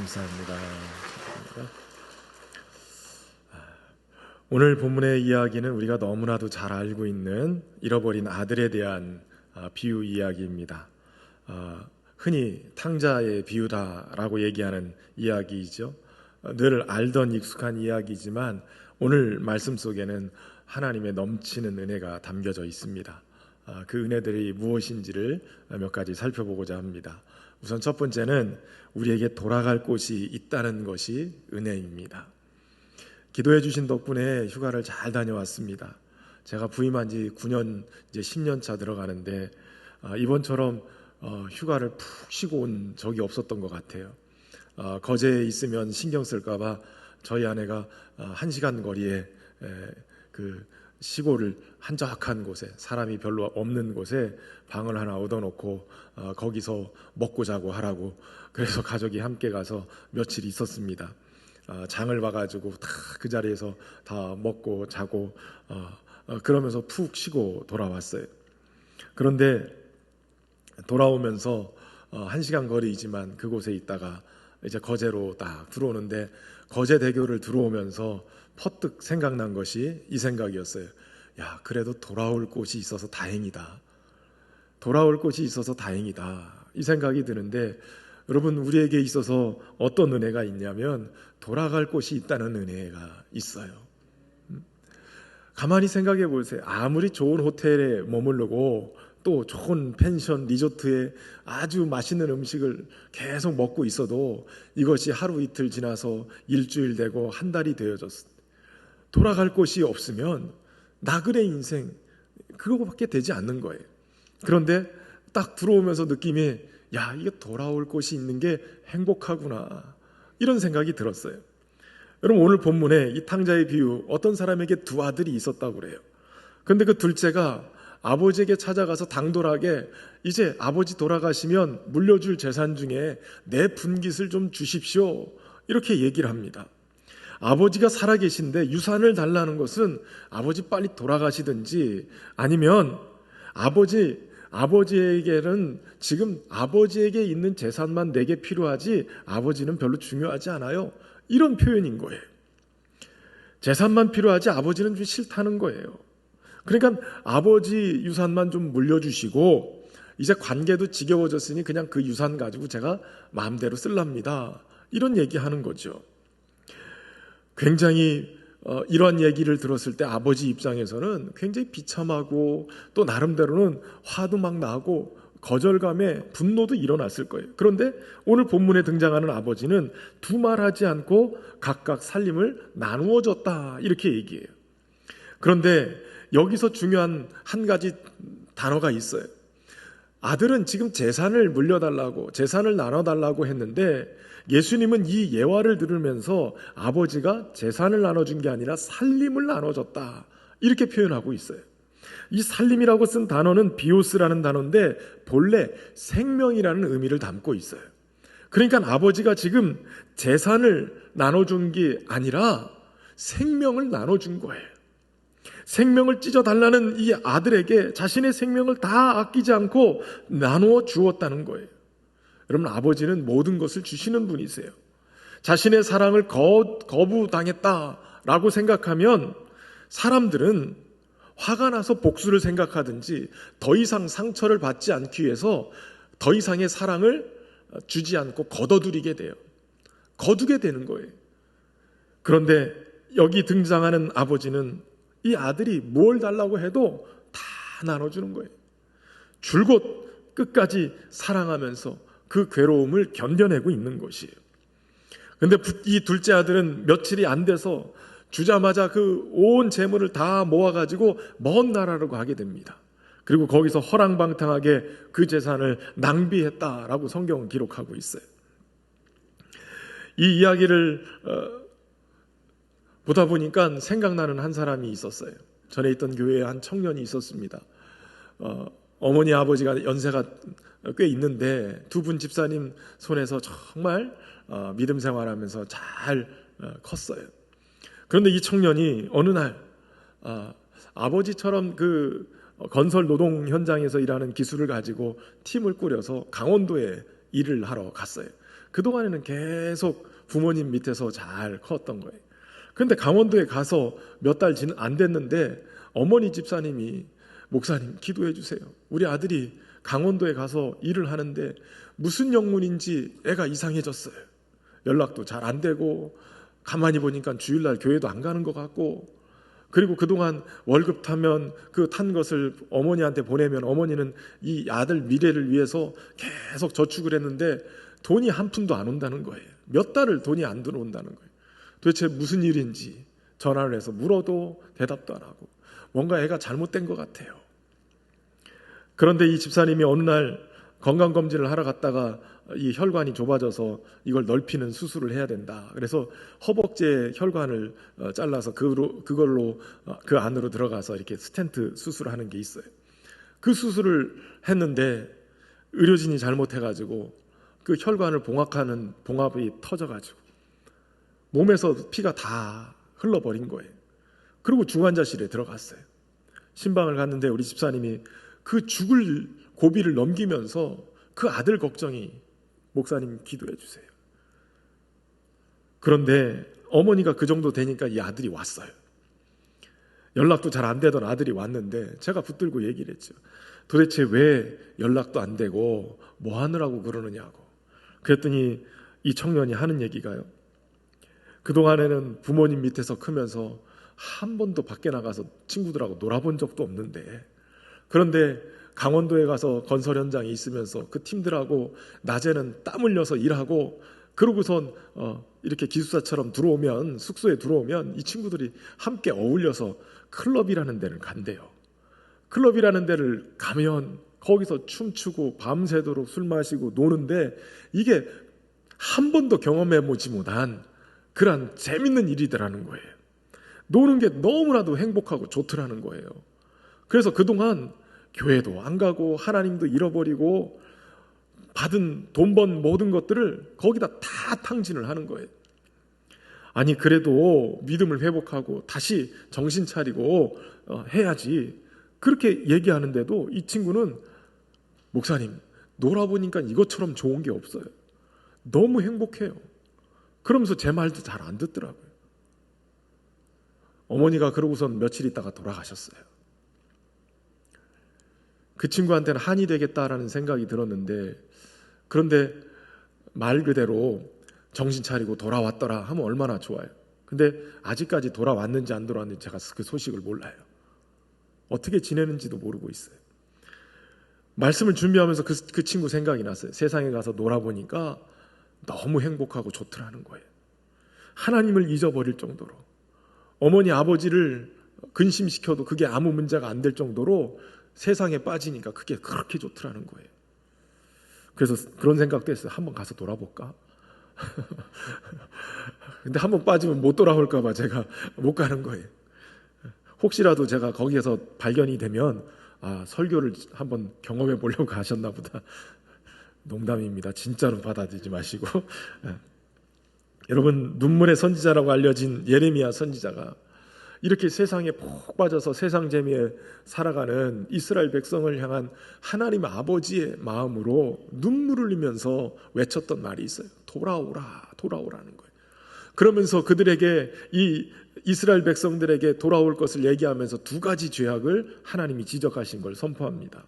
감사합니다. 오늘 본문의 이야기는 우리가 너무나도 잘 알고 있는 잃어버린 아들에 대한 비유 이야기입니다. 흔히 탕자의 비유다라고 얘기하는 이야기이죠. 늘 알던 익숙한 이야기지만 오늘 말씀 속에는 하나님의 넘치는 은혜가 담겨져 있습니다. 그 은혜들이 무엇인지를 몇 가지 살펴보고자 합니다. 우선 첫 번째는 우리에게 돌아갈 곳이 있다는 것이 은혜입니다. 기도해 주신 덕분에 휴가를 잘 다녀왔습니다. 제가 부임한 지 9년, 이제 10년 차 들어가는데 이번처럼 휴가를 푹 쉬고 온 적이 없었던 것 같아요. 거제에 있으면 신경 쓸까 봐 저희 아내가 1시간 거리에 그 시골을 한적한 곳에, 사람이 별로 없는 곳에 방을 하나 얻어놓고 거기서 먹고 자고 하라고, 그래서 가족이 함께 가서 며칠 있었습니다. 장을 봐가지고 다 그 자리에서 다 먹고 자고 그러면서 푹 쉬고 돌아왔어요. 그런데 돌아오면서 1시간 거리이지만 그곳에 있다가 이제 거제로 딱 들어오는데, 거제대교를 들어오면서 퍼뜩 생각난 것이 이 생각이었어요. 야, 그래도 돌아올 곳이 있어서 다행이다. 돌아올 곳이 있어서 다행이다. 이 생각이 드는데, 여러분, 우리에게 있어서 어떤 은혜가 있냐면 돌아갈 곳이 있다는 은혜가 있어요. 가만히 생각해 보세요. 아무리 좋은 호텔에 머무르고 또 좋은 펜션, 리조트에 아주 맛있는 음식을 계속 먹고 있어도 이것이 하루 이틀 지나서 일주일 되고 한 달이 되어졌어. 돌아갈 곳이 없으면 나그네 인생 그거밖에 되지 않는 거예요. 그런데 딱 들어오면서 느낌이, 야, 이게 돌아올 곳이 있는 게 행복하구나, 이런 생각이 들었어요. 여러분, 오늘 본문에 이 탕자의 비유, 어떤 사람에게 두 아들이 있었다고 그래요. 그런데 그 둘째가 아버지에게 찾아가서 당돌하게, 이제 아버지 돌아가시면 물려줄 재산 중에 내 분깃을 좀 주십시오, 이렇게 얘기를 합니다. 아버지가 살아계신데 유산을 달라는 것은 아버지 빨리 돌아가시든지, 아니면 아버지에게는 지금 아버지에게 있는 재산만 내게 필요하지 아버지는 별로 중요하지 않아요, 이런 표현인 거예요. 재산만 필요하지 아버지는 좀 싫다는 거예요. 그러니까 아버지 유산만 좀 물려주시고, 이제 관계도 지겨워졌으니 그냥 그 유산 가지고 제가 마음대로 쓸랍니다, 이런 얘기하는 거죠. 굉장히 이런 얘기를 들었을 때 아버지 입장에서는 굉장히 비참하고, 또 나름대로는 화도 막 나고 거절감에 분노도 일어났을 거예요. 그런데 오늘 본문에 등장하는 아버지는 두말하지 않고 각각 살림을 나누어 줬다, 이렇게 얘기해요. 그런데 여기서 중요한 한 가지 단어가 있어요. 아들은 지금 재산을 물려달라고, 재산을 나눠달라고 했는데, 예수님은 이 예화를 들으면서 아버지가 재산을 나눠준 게 아니라 살림을 나눠줬다, 이렇게 표현하고 있어요. 이 살림이라고 쓴 단어는 비오스라는 단어인데 본래 생명이라는 의미를 담고 있어요. 그러니까 아버지가 지금 재산을 나눠준 게 아니라 생명을 나눠준 거예요. 생명을 찢어달라는 이 아들에게 자신의 생명을 다 아끼지 않고 나누어 주었다는 거예요. 여러분, 아버지는 모든 것을 주시는 분이세요. 자신의 사랑을 거부당했다라고 생각하면 사람들은 화가 나서 복수를 생각하든지 더 이상 상처를 받지 않기 위해서 더 이상의 사랑을 주지 않고 거둬들이게 돼요. 거두게 되는 거예요. 그런데 여기 등장하는 아버지는 이 아들이 뭘 달라고 해도 다 나눠주는 거예요. 줄곧 끝까지 사랑하면서 그 괴로움을 견뎌내고 있는 것이에요. 그런데 이 둘째 아들은 며칠이 안 돼서 주자마자 그 온 재물을 다 모아가지고 먼 나라로 가게 됩니다. 그리고 거기서 허랑방탕하게 그 재산을 낭비했다라고 성경은 기록하고 있어요. 이 이야기를 보다 보니까 생각나는 한 사람이 있었어요. 전에 있던 교회에 한 청년이 있었습니다. 어머니 아버지가 연세가 꽤 있는데 두 분 집사님 손에서 정말 믿음 생활하면서 잘 컸어요. 그런데 이 청년이 어느 날 아버지처럼 그 건설 노동 현장에서 일하는 기술을 가지고 팀을 꾸려서 강원도에 일을 하러 갔어요. 그동안에는 계속 부모님 밑에서 잘 컸던 거예요. 그런데 강원도에 가서 몇 달 안 됐는데 어머니 집사님이 목사님 기도해 주세요. 우리 아들이 강원도에 가서 일을 하는데 무슨 영문인지 애가 이상해졌어요. 연락도 잘 안 되고 가만히 보니까 주일날 교회도 안 가는 것 같고, 그리고 그동안 월급 타면 그 탄 것을 어머니한테 보내면 어머니는 이 아들 미래를 위해서 계속 저축을 했는데 돈이 한 푼도 안 온다는 거예요. 몇 달을 돈이 안 들어온다는 거예요. 도대체 무슨 일인지 전화를 해서 물어도 대답도 안 하고 뭔가 애가 잘못된 것 같아요. 그런데 이 집사님이 어느 날 건강검진을 하러 갔다가 이 혈관이 좁아져서 이걸 넓히는 수술을 해야 된다. 그래서 허벅지에 혈관을 잘라서 그걸로 그 안으로 들어가서 이렇게 스텐트 수술하는 게 있어요. 그 수술을 했는데 의료진이 잘못해가지고 그 혈관을 봉합하는 봉합이 터져가지고 몸에서 피가 다 흘러버린 거예요. 그리고 중환자실에 들어갔어요. 신방을 갔는데 우리 집사님이 그 죽을 고비를 넘기면서 그 아들 걱정이, 목사님 기도해 주세요. 그런데 어머니가 그 정도 되니까 이 아들이 왔어요. 연락도 잘 안 되던 아들이 왔는데 제가 붙들고 얘기를 했죠. 도대체 왜 연락도 안 되고 뭐 하느라고 그러느냐고. 그랬더니 이 청년이 하는 얘기가요, 그동안에는 부모님 밑에서 크면서 한 번도 밖에 나가서 친구들하고 놀아본 적도 없는데, 그런데 강원도에 가서 건설 현장에 있으면서 그 팀들하고 낮에는 땀 흘려서 일하고, 그러고선 이렇게 기숙사처럼 들어오면, 숙소에 들어오면 이 친구들이 함께 어울려서 클럽이라는 데를 간대요. 클럽이라는 데를 가면 거기서 춤추고 밤새도록 술 마시고 노는데, 이게 한 번도 경험해보지 못한 그런 재밌는 일이더라는 거예요. 노는 게 너무나도 행복하고 좋더라는 거예요. 그래서 그동안 교회도 안 가고 하나님도 잃어버리고 받은 돈 번 모든 것들을 거기다 다 탕진을 하는 거예요. 아니 그래도 믿음을 회복하고 다시 정신 차리고 해야지, 그렇게 얘기하는데도 이 친구는 목사님 놀아보니까 이것처럼 좋은 게 없어요. 너무 행복해요. 그러면서 제 말도 잘 안 듣더라고요. 어머니가 그러고선 며칠 있다가 돌아가셨어요. 그 친구한테는 한이 되겠다라는 생각이 들었는데, 그런데 말 그대로 정신 차리고 돌아왔더라 하면 얼마나 좋아요. 근데 아직까지 돌아왔는지 안 돌아왔는지 제가 그 소식을 몰라요. 어떻게 지내는지도 모르고 있어요. 말씀을 준비하면서 그 친구 생각이 났어요. 세상에 가서 놀아보니까 너무 행복하고 좋더라는 거예요. 하나님을 잊어버릴 정도로, 어머니 아버지를 근심시켜도 그게 아무 문제가 안 될 정도로 세상에 빠지니까 그게 그렇게 좋더라는 거예요. 그래서 그런 생각도 했어요. 한번 가서 돌아볼까? 근데 한번 빠지면 못 돌아올까 봐 제가 못 가는 거예요. 혹시라도 제가 거기에서 발견이 되면 설교를 한번 경험해 보려고 하셨나 보다. 농담입니다. 진짜로 받아들이지 마시고. 여러분, 눈물의 선지자라고 알려진 예레미야 선지자가 이렇게 세상에 푹 빠져서 세상 재미에 살아가는 이스라엘 백성을 향한 하나님 아버지의 마음으로 눈물을 흘리면서 외쳤던 말이 있어요. 돌아오라, 돌아오라는 거예요. 그러면서 그들에게, 이 이스라엘 백성들에게 돌아올 것을 얘기하면서 두 가지 죄악을 하나님이 지적하신 걸 선포합니다.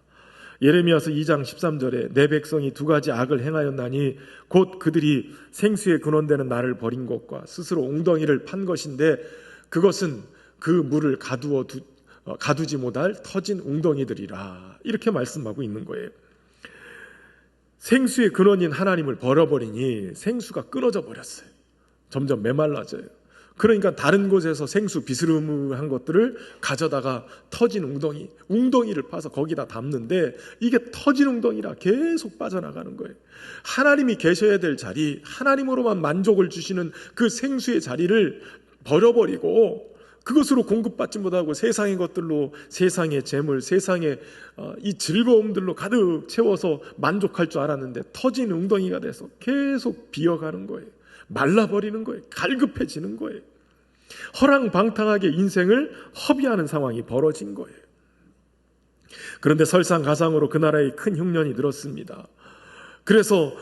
예레미야서 2장 13절에 내 백성이 두 가지 악을 행하였나니 곧 그들이 생수의 근원되는 나를 버린 것과 스스로 웅덩이를 판 것인데 그것은 그 물을 가두지 못할 터진 웅덩이들이라, 이렇게 말씀하고 있는 거예요. 생수의 근원인 하나님을 버려버리니 생수가 끊어져 버렸어요. 점점 메말라져요. 그러니까 다른 곳에서 생수 비스름한 것들을 가져다가 터진 웅덩이를 파서 거기다 담는데 이게 터진 웅덩이라 계속 빠져나가는 거예요. 하나님이 계셔야 될 자리, 하나님으로만 만족을 주시는 그 생수의 자리를 버려버리고 그것으로 공급받지 못하고 세상의 것들로, 세상의 재물, 세상의 이 즐거움들로 가득 채워서 만족할 줄 알았는데 터진 웅덩이가 돼서 계속 비어가는 거예요. 말라버리는 거예요. 갈급해지는 거예요. 허랑방탕하게 인생을 허비하는 상황이 벌어진 거예요. 그런데 설상가상으로 그 나라에 큰 흉년이 들었습니다. 그래서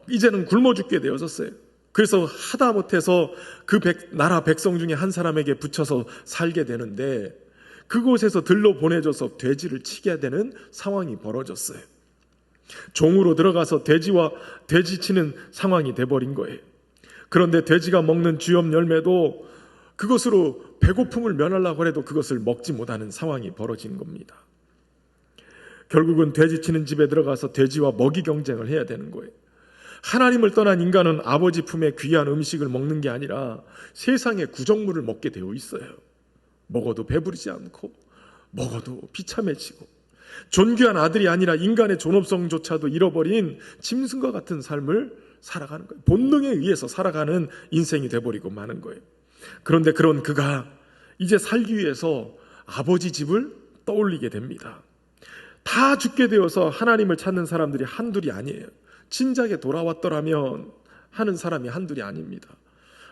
이제는 굶어 죽게 되어졌어요. 그래서 하다못해서 그 나라 백성 중에 한 사람에게 붙여서 살게 되는데, 그곳에서 들러 보내줘서 돼지를 치게 되는 상황이 벌어졌어요. 종으로 들어가서 돼지 치는 상황이 돼버린 거예요. 그런데 돼지가 먹는 주염 열매도 그것으로 배고픔을 면하려고 해도 그것을 먹지 못하는 상황이 벌어진 겁니다. 결국은 돼지 치는 집에 들어가서 돼지와 먹이 경쟁을 해야 되는 거예요. 하나님을 떠난 인간은 아버지 품에 귀한 음식을 먹는 게 아니라 세상의 구정물을 먹게 되어 있어요. 먹어도 배부르지 않고 먹어도 비참해지고, 존귀한 아들이 아니라 인간의 존엄성조차도 잃어버린 짐승과 같은 삶을 살아가는 거예요. 본능에 의해서 살아가는 인생이 돼버리고 마는 거예요. 그런데 그런 그가 이제 살기 위해서 아버지 집을 떠올리게 됩니다. 다 죽게 되어서 하나님을 찾는 사람들이 한둘이 아니에요. 진작에 돌아왔더라면 하는 사람이 한둘이 아닙니다.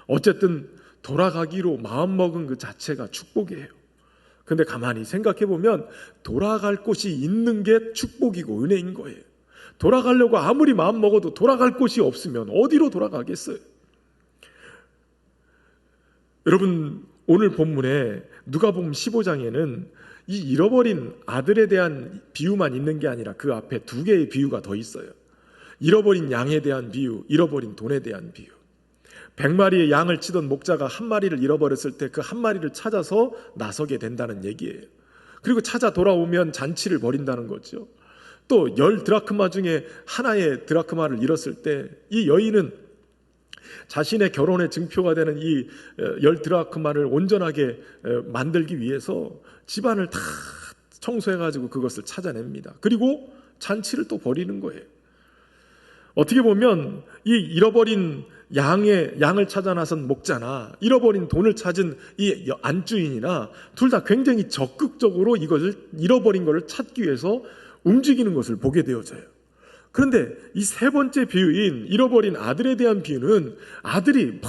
어쨌든 돌아가기로 마음먹은 그 자체가 축복이에요. 근데 가만히 생각해보면 돌아갈 곳이 있는 게 축복이고 은혜인 거예요. 돌아가려고 아무리 마음먹어도 돌아갈 곳이 없으면 어디로 돌아가겠어요? 여러분, 오늘 본문에 누가복음 15장에는 이 잃어버린 아들에 대한 비유만 있는 게 아니라 그 앞에 두 개의 비유가 더 있어요. 잃어버린 양에 대한 비유, 잃어버린 돈에 대한 비유. 100마리의 양을 치던 목자가 한 마리를 잃어버렸을 때 그 한 마리를 찾아서 나서게 된다는 얘기예요. 그리고 찾아 돌아오면 잔치를 벌인다는 거죠. 또 10드라크마 중에 하나의 드라크마를 잃었을 때 이 여인은 자신의 결혼의 증표가 되는 이 10드라크마를 온전하게 만들기 위해서 집안을 다 청소해가지고 그것을 찾아냅니다. 그리고 잔치를 또 벌이는 거예요. 어떻게 보면 이 잃어버린 양을 찾아 나선 목자나 잃어버린 돈을 찾은 이 안주인이나 둘 다 굉장히 적극적으로 이것을 잃어버린 것을 찾기 위해서 움직이는 것을 보게 되어져요. 그런데 이 세 번째 비유인 잃어버린 아들에 대한 비유는 아들이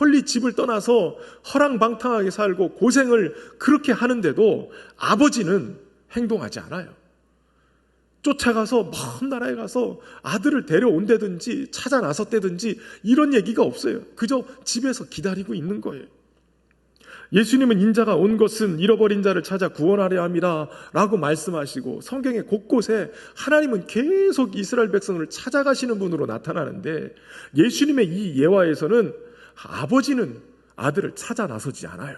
멀리 집을 떠나서 허랑방탕하게 살고 고생을 그렇게 하는데도 아버지는 행동하지 않아요. 쫓아가서 먼 나라에 가서 아들을 데려온다든지 찾아 나섰다든지 이런 얘기가 없어요. 그저 집에서 기다리고 있는 거예요. 예수님은 인자가 온 것은 잃어버린 자를 찾아 구원하려 함이라 라고 말씀하시고, 성경의 곳곳에 하나님은 계속 이스라엘 백성을 찾아가시는 분으로 나타나는데, 예수님의 이 예화에서는 아버지는 아들을 찾아 나서지 않아요.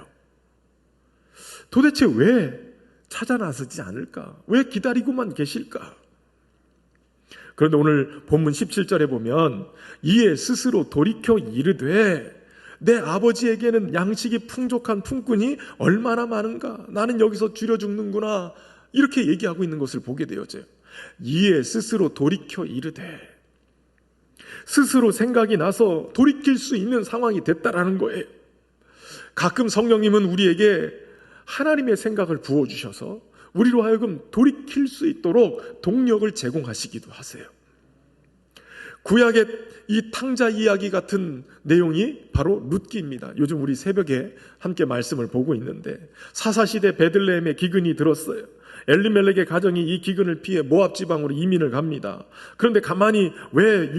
도대체 왜 찾아 나서지 않을까? 왜 기다리고만 계실까? 그런데 오늘 본문 17절에 보면 이에 스스로 돌이켜 이르되 내 아버지에게는 양식이 풍족한 품꾼이 얼마나 많은가? 나는 여기서 줄여 죽는구나. 이렇게 얘기하고 있는 것을 보게 되어져요. 이에 스스로 돌이켜 이르되, 스스로 생각이 나서 돌이킬 수 있는 상황이 됐다라는 거예요. 가끔 성령님은 우리에게 하나님의 생각을 부어주셔서 우리로 하여금 돌이킬 수 있도록 동력을 제공하시기도 하세요. 구약의 이 탕자 이야기 같은 내용이 바로 룻기입니다. 요즘 우리 새벽에 함께 말씀을 보고 있는데, 사사시대 베들레헴에 기근이 들었어요. 엘리멜렉의 가정이 이 기근을 피해 모압 지방으로 이민을 갑니다. 그런데 가만히 왜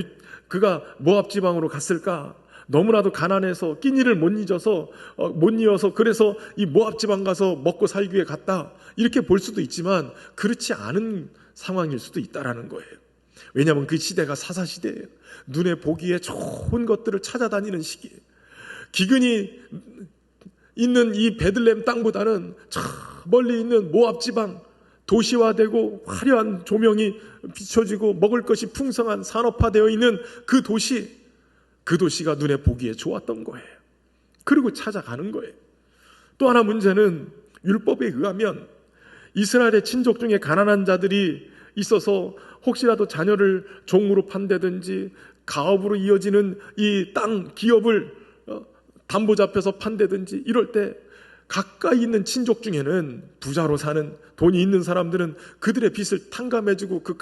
그가 모압 지방으로 갔을까? 너무나도 가난해서 끼니를 못 이어서 그래서 이 모압 지방 가서 먹고 살기 위해 갔다, 이렇게 볼 수도 있지만 그렇지 않은 상황일 수도 있다라는 거예요. 왜냐하면 그 시대가 사사시대예요. 눈에 보기에 좋은 것들을 찾아다니는 시기예요. 기근이 있는 이 베들레헴 땅보다는 저 멀리 있는 모압 지방, 도시화되고 화려한 조명이 비춰지고 먹을 것이 풍성한 산업화되어 있는 그 도시가 눈에 보기에 좋았던 거예요. 그리고 찾아가는 거예요. 또 하나 문제는 율법에 의하면 이스라엘의 친족 중에 가난한 자들이 있어서 혹시라도 자녀를 종으로 판다든지 가업으로 이어지는 이 땅 기업을 담보 잡혀서 판다든지 이럴 때 가까이 있는 친족 중에는 부자로 사는 돈이 있는 사람들은 그들의 빚을 탕감해주고 그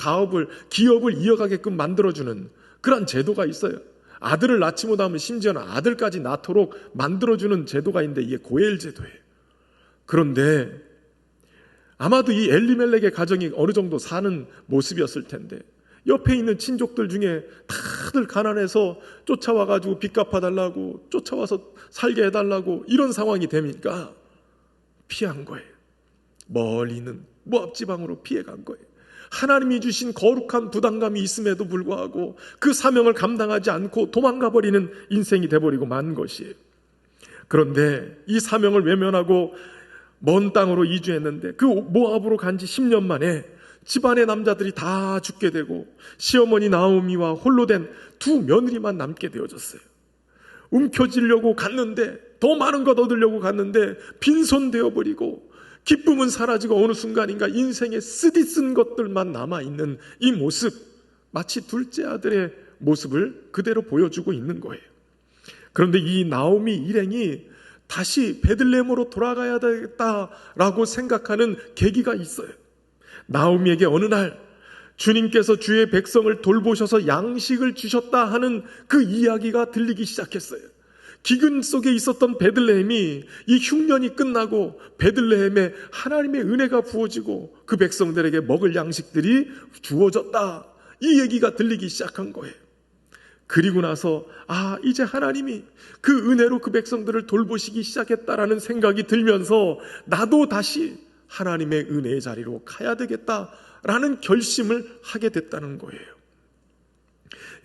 기업을 이어가게끔 만들어주는 그런 제도가 있어요. 아들을 낳지 못하면 심지어는 아들까지 낳도록 만들어주는 제도가 있는데 이게 고엘 제도예요. 그런데 아마도 이 엘리멜렉의 가정이 어느 정도 사는 모습이었을 텐데, 옆에 있는 친족들 중에 다들 가난해서 쫓아와가지고 빚 갚아달라고, 쫓아와서 살게 해달라고 이런 상황이 되니까 피한 거예요. 멀리 있는 모압 지방으로 피해간 거예요. 하나님이 주신 거룩한 부담감이 있음에도 불구하고 그 사명을 감당하지 않고 도망가 버리는 인생이 돼버리고 만 것이에요. 그런데 이 사명을 외면하고 먼 땅으로 이주했는데 그 모압으로 간 지 10년 만에 집안의 남자들이 다 죽게 되고 시어머니 나오미와 홀로 된 두 며느리만 남게 되어졌어요. 움켜쥐려고 갔는데, 더 많은 것 얻으려고 갔는데 빈손 되어버리고 기쁨은 사라지고 어느 순간인가 인생에 쓰디쓴 것들만 남아있는 이 모습, 마치 둘째 아들의 모습을 그대로 보여주고 있는 거예요. 그런데 이 나오미 일행이 다시 베들레헴으로 돌아가야 되겠다라고 생각하는 계기가 있어요. 나오미에게 어느 날 주님께서 주의 백성을 돌보셔서 양식을 주셨다 하는 그 이야기가 들리기 시작했어요. 기근 속에 있었던 베들레헴이 이 흉년이 끝나고 베들레헴에 하나님의 은혜가 부어지고 그 백성들에게 먹을 양식들이 주어졌다, 이 얘기가 들리기 시작한 거예요. 그리고 나서 이제 하나님이 그 은혜로 그 백성들을 돌보시기 시작했다라는 생각이 들면서 나도 다시 하나님의 은혜의 자리로 가야 되겠다라는 결심을 하게 됐다는 거예요.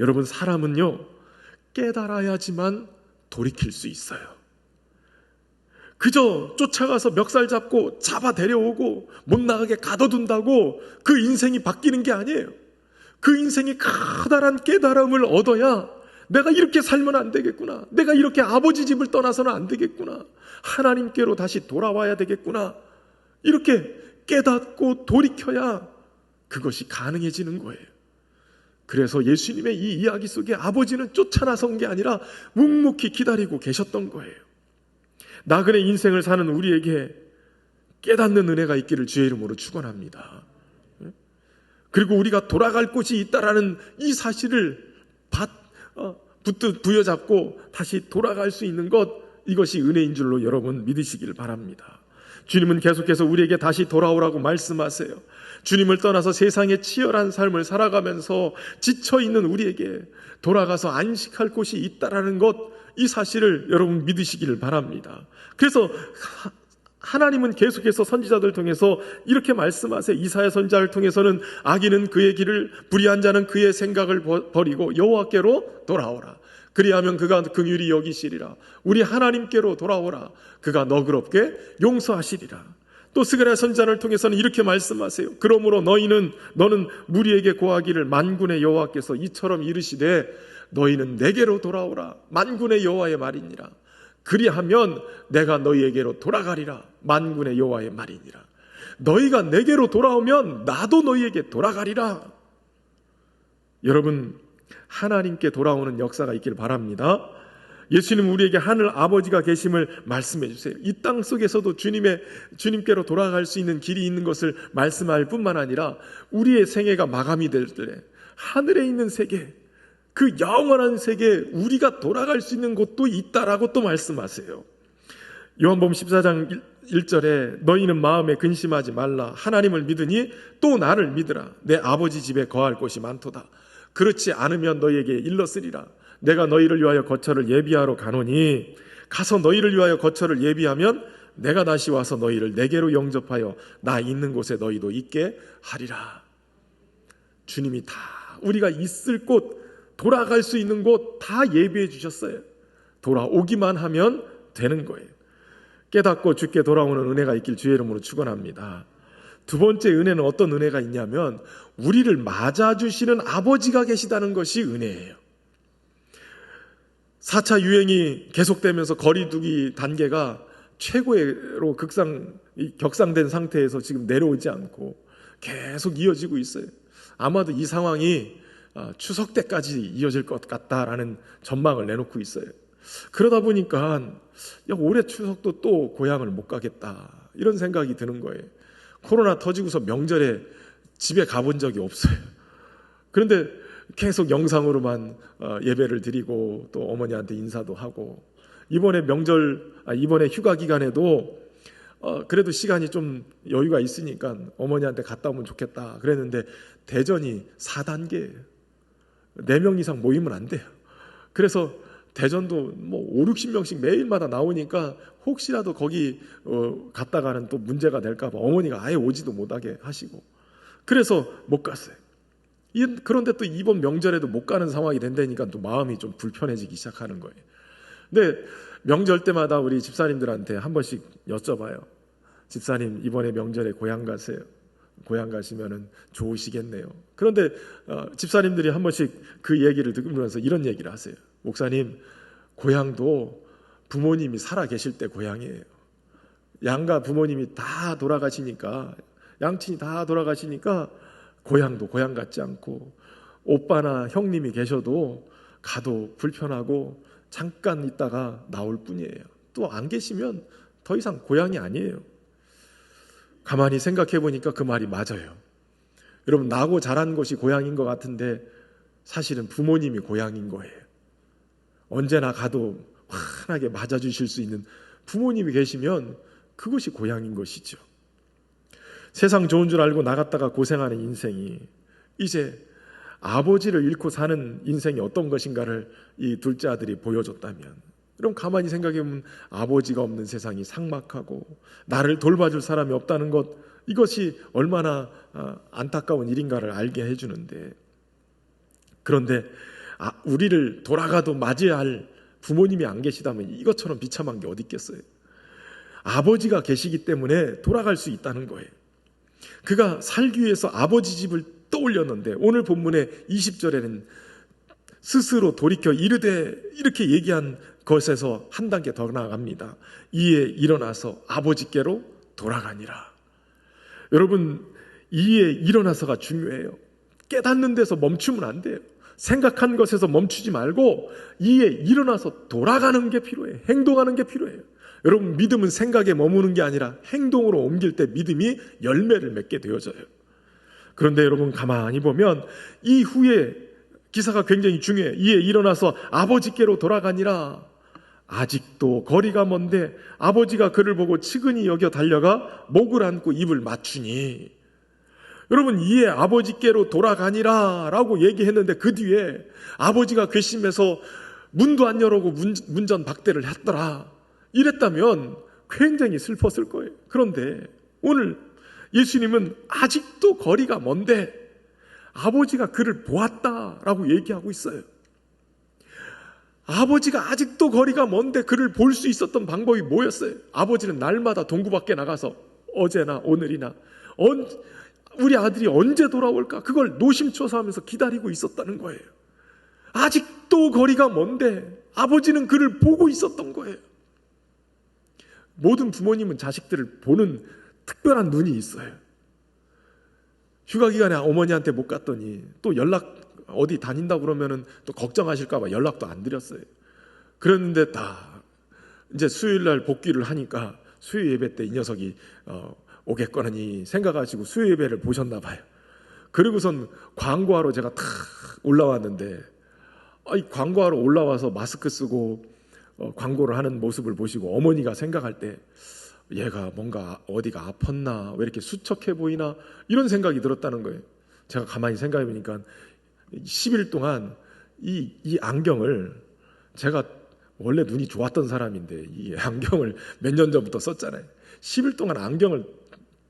여러분, 사람은요 깨달아야지만 돌이킬 수 있어요. 그저 쫓아가서 멱살 잡고 잡아 데려오고 못 나가게 가둬둔다고 그 인생이 바뀌는 게 아니에요. 그 인생이 커다란 깨달음을 얻어야 내가 이렇게 살면 안 되겠구나, 내가 이렇게 아버지 집을 떠나서는 안 되겠구나, 하나님께로 다시 돌아와야 되겠구나, 이렇게 깨닫고 돌이켜야 그것이 가능해지는 거예요. 그래서 예수님의 이 이야기 속에 아버지는 쫓아나선 게 아니라 묵묵히 기다리고 계셨던 거예요. 나그네 인생을 사는 우리에게 깨닫는 은혜가 있기를 주의 이름으로 축원합니다. 그리고 우리가 돌아갈 곳이 있다라는 이 사실을 붙들 부여잡고 다시 돌아갈 수 있는 것, 이것이 은혜인 줄로 여러분 믿으시길 바랍니다. 주님은 계속해서 우리에게 다시 돌아오라고 말씀하세요. 주님을 떠나서 세상의 치열한 삶을 살아가면서 지쳐있는 우리에게 돌아가서 안식할 곳이 있다라는 것, 이 사실을 여러분 믿으시기를 바랍니다. 그래서 하나님은 계속해서 선지자들 통해서 이렇게 말씀하세요. 이사야 선지자를 통해서는 악인은 그의 길을, 불의한 자는 그의 생각을 버리고 여호와께로 돌아오라. 그리하면 그가 긍휼히 여기시리라. 우리 하나님께로 돌아오라. 그가 너그럽게 용서하시리라. 또 스가랴 선지자를 통해서는 이렇게 말씀하세요. 그러므로 너는 무리에게 고하기를 만군의 여호와께서 이처럼 이르시되 너희는 내게로 돌아오라. 만군의 여호와의 말이니라. 그리하면 내가 너희에게로 돌아가리라. 만군의 여호와의 말이니라. 너희가 내게로 돌아오면 나도 너희에게 돌아가리라. 여러분, 하나님께 돌아오는 역사가 있길 바랍니다. 예수님 우리에게 하늘 아버지가 계심을 말씀해 주세요. 이 땅 속에서도 주님께로 돌아갈 수 있는 길이 있는 것을 말씀할 뿐만 아니라 우리의 생애가 마감이 될 때 하늘에 있는 세계, 그 영원한 세계에 우리가 돌아갈 수 있는 곳도 있다라고 또 말씀하세요. 요한복음 14장 1절에 너희는 마음에 근심하지 말라. 하나님을 믿으니 또 나를 믿으라. 내 아버지 집에 거할 곳이 많도다. 그렇지 않으면 너희에게 일렀으리라. 내가 너희를 위하여 거처를 예비하러 가노니 가서 너희를 위하여 거처를 예비하면 내가 다시 와서 너희를 내게로 영접하여 나 있는 곳에 너희도 있게 하리라. 주님이 다 우리가 있을 곳, 돌아갈 수 있는 곳 다 예비해 주셨어요. 돌아오기만 하면 되는 거예요. 깨닫고 주께 돌아오는 은혜가 있길 주의 이름으로 축원합니다. 두 번째 은혜는 어떤 은혜가 있냐면 우리를 맞아주시는 아버지가 계시다는 것이 은혜예요. 4차 유행이 계속되면서 거리두기 단계가 최고로 격상된 상태에서 지금 내려오지 않고 계속 이어지고 있어요. 아마도 이 상황이 추석 때까지 이어질 것 같다라는 전망을 내놓고 있어요. 그러다 보니까 올해 추석도 또 고향을 못 가겠다, 이런 생각이 드는 거예요. 코로나 터지고서 명절에 집에 가본 적이 없어요. 그런데 계속 영상으로만 예배를 드리고 또 어머니한테 인사도 하고, 이번에 휴가 기간에도 그래도 시간이 좀 여유가 있으니까 어머니한테 갔다 오면 좋겠다 그랬는데 대전이 4단계예요. 4명 이상 모이면 안 돼요. 그래서 대전도 뭐 5, 60명씩 매일마다 나오니까 혹시라도 거기 갔다가는 또 문제가 될까 봐 어머니가 아예 오지도 못하게 하시고 그래서 못 갔어요. 그런데 또 이번 명절에도 못 가는 상황이 된다니까 또 마음이 좀 불편해지기 시작하는 거예요. 근데 명절 때마다 우리 집사님들한테 한 번씩 여쭤봐요. 집사님 이번에 명절에 고향 가세요? 고향 가시면은 좋으시겠네요. 그런데 집사님들이 한 번씩 그 얘기를 들으면서 이런 얘기를 하세요. 목사님, 고향도 부모님이 살아 계실 때 고향이에요. 양가 부모님이 다 돌아가시니까, 양친이 다 돌아가시니까 고향도 고향 같지 않고, 오빠나 형님이 계셔도 가도 불편하고 잠깐 있다가 나올 뿐이에요. 또 안 계시면 더 이상 고향이 아니에요. 가만히 생각해 보니까 그 말이 맞아요. 여러분, 나고 자란 곳이 고향인 것 같은데 사실은 부모님이 고향인 거예요. 언제나 가도 환하게 맞아주실 수 있는 부모님이 계시면 그것이 고향인 것이죠. 세상 좋은 줄 알고 나갔다가 고생하는 인생이 이제 아버지를 잃고 사는 인생이 어떤 것인가를 이 둘째 아들이 보여줬다면, 그럼 가만히 생각해보면 아버지가 없는 세상이 삭막하고 나를 돌봐줄 사람이 없다는 것, 이것이 얼마나 안타까운 일인가를 알게 해주는데, 그런데 우리를 돌아가도 맞이해야 할 부모님이 안 계시다면 이것처럼 비참한 게 어디 있겠어요. 아버지가 계시기 때문에 돌아갈 수 있다는 거예요. 그가 살기 위해서 아버지 집을 떠올렸는데 오늘 본문의 20절에는 스스로 돌이켜 이르되 이렇게 얘기한 것에서 한 단계 더 나아갑니다. 이에 일어나서 아버지께로 돌아가니라. 여러분, 이에 일어나서가 중요해요. 깨닫는 데서 멈추면 안 돼요. 생각한 것에서 멈추지 말고 이에 일어나서 돌아가는 게 필요해요. 행동하는 게 필요해요. 여러분, 믿음은 생각에 머무는 게 아니라 행동으로 옮길 때 믿음이 열매를 맺게 되어져요. 그런데 여러분, 가만히 보면 이 후에 기사가 굉장히 중요해요. 이에 일어나서 아버지께로 돌아가니라. 아직도 거리가 먼데 아버지가 그를 보고 측은히 여겨 달려가 목을 안고 입을 맞추니. 여러분, 이에 아버지께로 돌아가니라 라고 얘기했는데 그 뒤에 아버지가 괘씸해서 문도 안 열어오고 문전 박대를 했더라, 이랬다면 굉장히 슬펐을 거예요. 그런데 오늘 예수님은 아직도 거리가 먼데 아버지가 그를 보았다라고 얘기하고 있어요. 아버지가 아직도 거리가 먼데 그를 볼 수 있었던 방법이 뭐였어요? 아버지는 날마다 동구 밖에 나가서 어제나 오늘이나 우리 아들이 언제 돌아올까, 그걸 노심초사하면서 기다리고 있었다는 거예요. 아직도 거리가 먼데 아버지는 그를 보고 있었던 거예요. 모든 부모님은 자식들을 보는 특별한 눈이 있어요. 휴가 기간에 어머니한테 못 갔더니 또 연락 어디 다닌다고 그러면은 또 걱정하실까 봐 연락도 안 드렸어요. 그랬는데 다 이제 수요일 날 복귀를 하니까 수요 예배 때 이 녀석이 오겠거니 생각하시고 수요 예배를 보셨나 봐요. 그리고선 광고하러 제가 탁 올라왔는데, 이 광고하러 올라와서 마스크 쓰고 광고를 하는 모습을 보시고 어머니가 생각할 때 얘가 뭔가 어디가 아팠나, 왜 이렇게 수척해 보이나, 이런 생각이 들었다는 거예요. 제가 가만히 생각해 보니까 10일 동안 이 안경을, 제가 원래 눈이 좋았던 사람인데 이 안경을 몇 년 전부터 썼잖아요. 10일 동안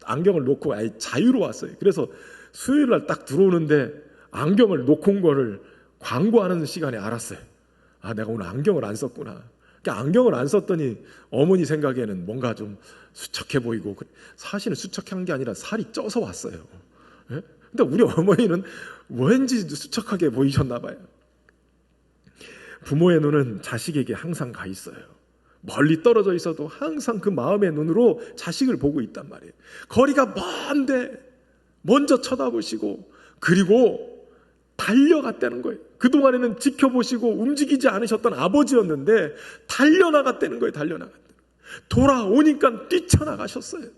안경을 놓고 아예 자유로웠어요. 그래서 수요일 날 딱 들어오는데 안경을 놓고 온 거를 광고하는 시간에 알았어요. 아, 내가 오늘 안경을 안 썼구나. 그러니까 안경을 안 썼더니 어머니 생각에는 뭔가 좀 수척해 보이고, 사실은 수척한 게 아니라 살이 쪄서 왔어요. 예? 근데 우리 어머니는 왠지 수척하게 보이셨나 봐요. 부모의 눈은 자식에게 항상 가 있어요. 멀리 떨어져 있어도 항상 그 마음의 눈으로 자식을 보고 있단 말이에요. 거리가 먼데 먼저 쳐다보시고 그리고 달려갔다는 거예요. 그동안에는 지켜보시고 움직이지 않으셨던 아버지였는데 달려나갔다는 거예요. 달려나갔다. 돌아오니까 뛰쳐나가셨어요.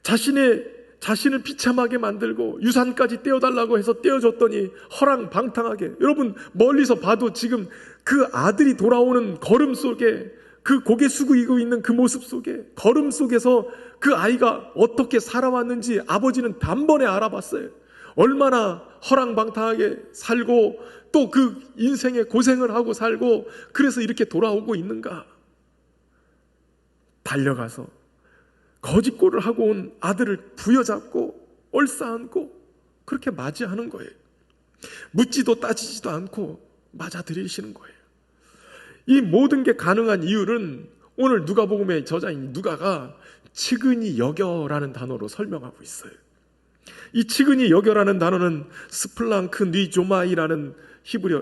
자신을 비참하게 만들고 유산까지 떼어달라고 해서 떼어줬더니 허랑방탕하게, 여러분 멀리서 봐도 지금 그 아들이 돌아오는 걸음 속에 그 고개 숙이고 있는 그 모습 속에, 걸음 속에서 그 아이가 어떻게 살아왔는지 아버지는 단번에 알아봤어요. 얼마나 허랑방탕하게 살고 또 그 인생에 고생을 하고 살고 그래서 이렇게 돌아오고 있는가. 달려가서 거짓골을 하고 온 아들을 부여잡고 얼싸안고 그렇게 맞이하는 거예요. 묻지도 따지지도 않고 맞아들이시는 거예요. 이 모든 게 가능한 이유는 오늘 누가복음의 저자인 누가가 측은히 여겨라는 단어로 설명하고 있어요. 이 측은히 여겨라는 단어는 스플랑크 니조마이라는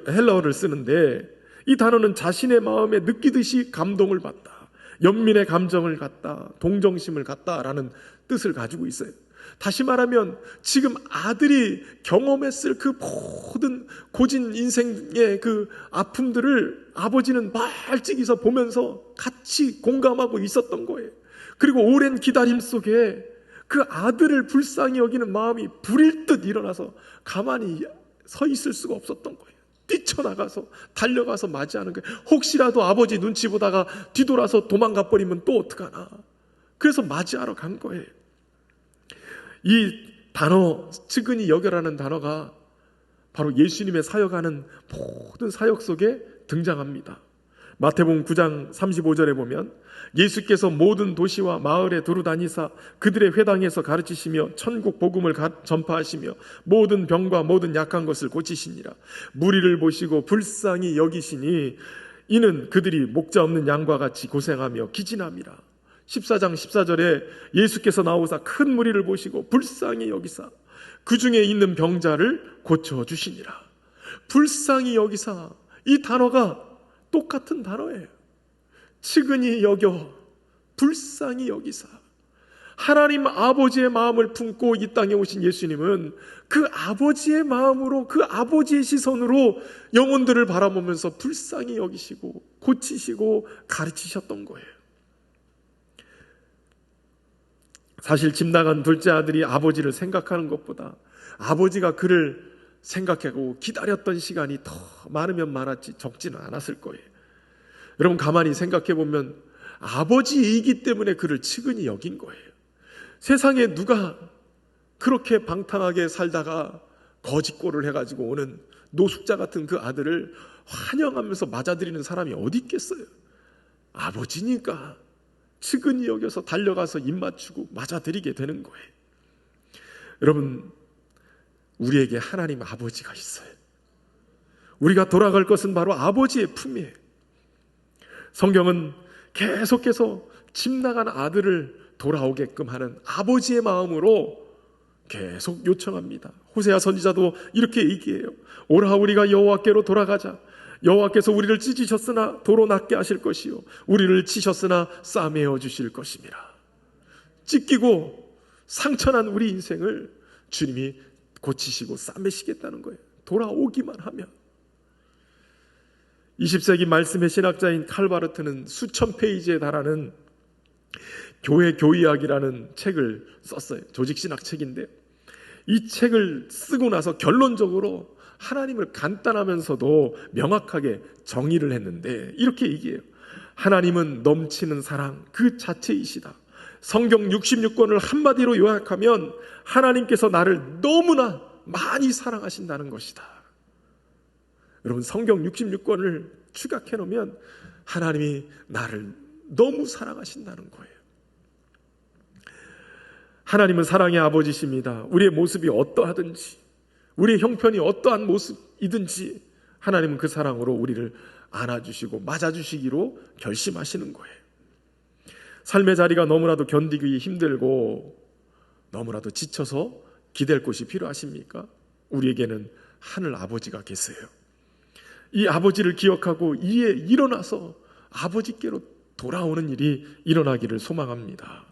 헬라어를 쓰는데, 이 단어는 자신의 마음에 느끼듯이 감동을 받다, 연민의 감정을 갖다, 동정심을 갖다라는 뜻을 가지고 있어요. 다시 말하면 지금 아들이 경험했을 그 모든 고진 인생의 그 아픔들을 아버지는 멀찍이서 보면서 같이 공감하고 있었던 거예요. 그리고 오랜 기다림 속에 그 아들을 불쌍히 여기는 마음이 불일 듯 일어나서 가만히 서 있을 수가 없었던 거예요. 뛰쳐나가서 달려가서 맞이하는 거예요. 혹시라도 아버지 눈치 보다가 뒤돌아서 도망가 버리면 또 어떡하나. 그래서 맞이하러 간 거예요. 이 단어, 측은히 여겨라는 단어가 바로 예수님의 사역하는 모든 사역 속에 등장합니다. 마태복음 9장 35절에 보면 예수께서 모든 도시와 마을에 두루다니사 그들의 회당에서 가르치시며 천국 복음을 전파하시며 모든 병과 모든 약한 것을 고치시니라. 무리를 보시고 불쌍히 여기시니 이는 그들이 목자 없는 양과 같이 고생하며 기진함이라. 14장 14절에 예수께서 나오사 큰 무리를 보시고 불쌍히 여기사 그 중에 있는 병자를 고쳐주시니라. 불쌍히 여기사, 이 단어가 똑같은 단어예요. 측은히 여겨, 불쌍히 여기사. 하나님 아버지의 마음을 품고 이 땅에 오신 예수님은 그 아버지의 마음으로, 그 아버지의 시선으로 영혼들을 바라보면서 불쌍히 여기시고 고치시고 가르치셨던 거예요. 사실 집 나간 둘째 아들이 아버지를 생각하는 것보다 아버지가 그를 생각하고 기다렸던 시간이 더 많으면 많았지 적지는 않았을 거예요. 여러분 가만히 생각해 보면 아버지이기 때문에 그를 측은히 여긴 거예요. 세상에 누가 그렇게 방탕하게 살다가 거짓골을 해가지고 오는 노숙자 같은 그 아들을 환영하면서 맞아들이는 사람이 어디 있겠어요? 아버지니까 측은히 여겨서 달려가서 입 맞추고 맞아들이게 되는 거예요. 여러분, 우리에게 하나님 아버지가 있어요. 우리가 돌아갈 것은 바로 아버지의 품이에요. 성경은 계속해서 집 나간 아들을 돌아오게끔 하는 아버지의 마음으로 계속 요청합니다. 호세아 선지자도 이렇게 얘기해요. 오라 우리가 여호와께로 돌아가자. 여호와께서 우리를 찢으셨으나 도로 낫게 하실 것이요 우리를 치셨으나 싸매어 주실 것입니다. 찢기고 상처난 우리 인생을 주님이 고치시고 싸매시겠다는 거예요. 돌아오기만 하면. 20세기 말씀의 신학자인 칼바르트는 수천 페이지에 달하는 교회 교의학이라는 책을 썼어요. 조직신학 책인데요. 이 책을 쓰고 나서 결론적으로 하나님을 간단하면서도 명확하게 정의를 했는데 이렇게 얘기해요. 하나님은 넘치는 사랑 그 자체이시다. 성경 66권을 한마디로 요약하면 하나님께서 나를 너무나 많이 사랑하신다는 것이다. 여러분 성경 66권을 추각해 놓으면 하나님이 나를 너무 사랑하신다는 거예요. 하나님은 사랑의 아버지십니다. 우리의 모습이 어떠하든지 우리의 형편이 어떠한 모습이든지 하나님은 그 사랑으로 우리를 안아주시고 맞아주시기로 결심하시는 거예요. 삶의 자리가 너무나도 견디기 힘들고 너무나도 지쳐서 기댈 곳이 필요하십니까? 우리에게는 하늘 아버지가 계세요. 이 아버지를 기억하고 이에 일어나서 아버지께로 돌아오는 일이 일어나기를 소망합니다.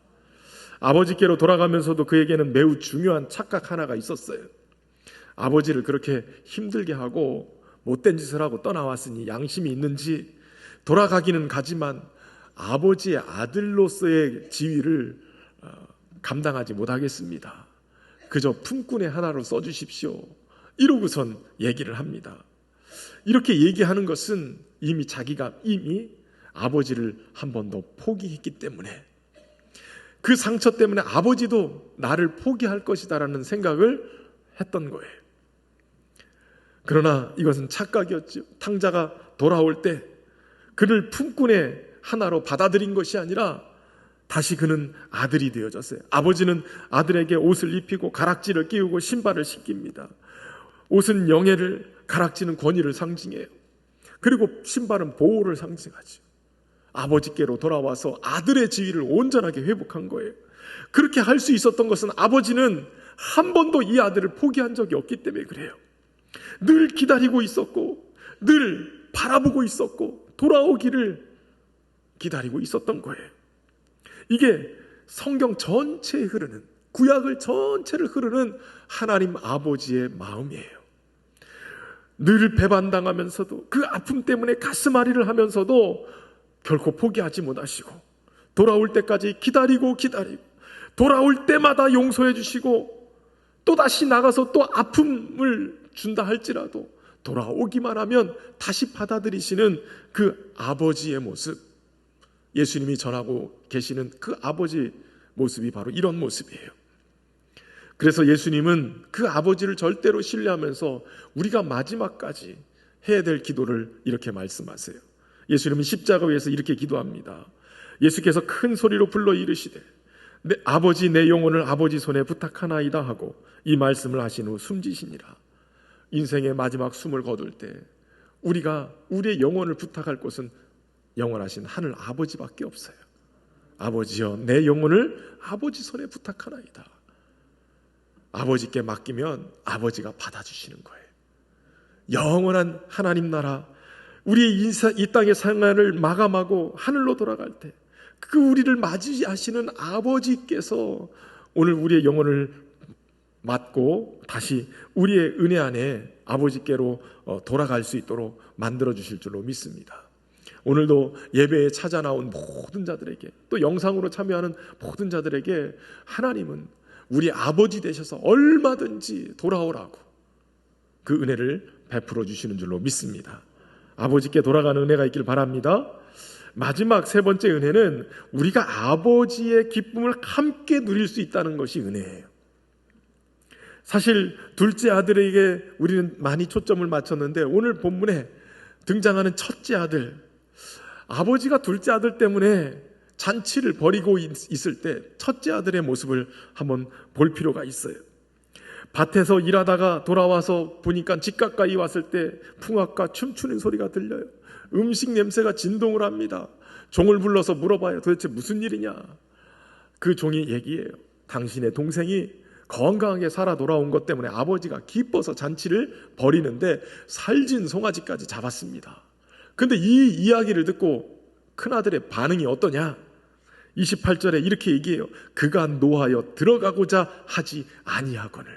아버지께로 돌아가면서도 그에게는 매우 중요한 착각 하나가 있었어요. 아버지를 그렇게 힘들게 하고 못된 짓을 하고 떠나왔으니 양심이 있는지 돌아가기는 가지만 아버지의 아들로서의 지위를 감당하지 못하겠습니다. 그저 품꾼의 하나로 써주십시오. 이러고선 얘기를 합니다. 이렇게 얘기하는 것은 이미 자기가 아버지를 한 번 더 포기했기 때문에, 그 상처 때문에 아버지도 나를 포기할 것이다라는 생각을 했던 거예요. 그러나 이것은 착각이었죠. 탕자가 돌아올 때 그를 품꾼의 하나로 받아들인 것이 아니라 다시 그는 아들이 되어졌어요. 아버지는 아들에게 옷을 입히고 가락지를 끼우고 신발을 신깁니다. 옷은 영예를, 가락지는 권위를 상징해요. 그리고 신발은 보호를 상징하죠. 아버지께로 돌아와서 아들의 지위를 온전하게 회복한 거예요. 그렇게 할 수 있었던 것은 아버지는 한 번도 이 아들을 포기한 적이 없기 때문에 그래요. 늘 기다리고 있었고, 늘 바라보고 있었고, 돌아오기를 기다리고 있었던 거예요. 이게 성경 전체에 흐르는, 구약을 전체를 흐르는 하나님 아버지의 마음이에요. 늘 배반당하면서도, 그 아픔 때문에 가슴앓이를 하면서도 결코 포기하지 못하시고, 돌아올 때까지 기다리고 돌아올 때마다 용서해 주시고, 또다시 나가서 또 아픔을 준다 할지라도 돌아오기만 하면 다시 받아들이시는 그 아버지의 모습, 예수님이 전하고 계시는 그 아버지 모습이 바로 이런 모습이에요. 그래서 예수님은 그 아버지를 절대로 신뢰하면서 우리가 마지막까지 해야 될 기도를 이렇게 말씀하세요. 예수님은 십자가 위에서 이렇게 기도합니다. 예수께서 큰 소리로 불러 이르시되 아버지, 내 영혼을 아버지 손에 부탁하나이다 하고 이 말씀을 하신 후 숨지시니라. 인생의 마지막 숨을 거둘 때 우리가 우리의 영혼을 부탁할 곳은 영원하신 하늘 아버지밖에 없어요. 아버지여, 내 영혼을 아버지 손에 부탁하나이다. 아버지께 맡기면 아버지가 받아주시는 거예요. 영원한 하나님 나라, 우리의 이 땅의 생활을 마감하고 하늘로 돌아갈 때 그 우리를 맞이하시는 아버지께서 오늘 우리의 영혼을 맡고 다시 우리의 은혜 안에 아버지께로 돌아갈 수 있도록 만들어 주실 줄로 믿습니다. 오늘도 예배에 찾아 나온 모든 자들에게, 또 영상으로 참여하는 모든 자들에게 하나님은 우리 아버지 되셔서 얼마든지 돌아오라고 그 은혜를 베풀어 주시는 줄로 믿습니다. 아버지께 돌아가는 은혜가 있길 바랍니다. 마지막 세 번째 은혜는 우리가 아버지의 기쁨을 함께 누릴 수 있다는 것이 은혜예요. 사실 둘째 아들에게 우리는 많이 초점을 맞췄는데 오늘 본문에 등장하는 첫째 아들, 아버지가 둘째 아들 때문에 잔치를 벌이고 있을 때 첫째 아들의 모습을 한번 볼 필요가 있어요. 밭에서 일하다가 돌아와서 보니까 집 가까이 왔을 때 풍악과 춤추는 소리가 들려요. 음식 냄새가 진동을 합니다. 종을 불러서 물어봐요. 도대체 무슨 일이냐? 그 종이 얘기해요. 당신의 동생이 건강하게 살아 돌아온 것 때문에 아버지가 기뻐서 잔치를 벌이는데 살진 송아지까지 잡았습니다. 근데 이 이야기를 듣고 큰아들의 반응이 어떠냐? 28절에 이렇게 얘기해요. 그가 노하여 들어가고자 하지 아니하거늘.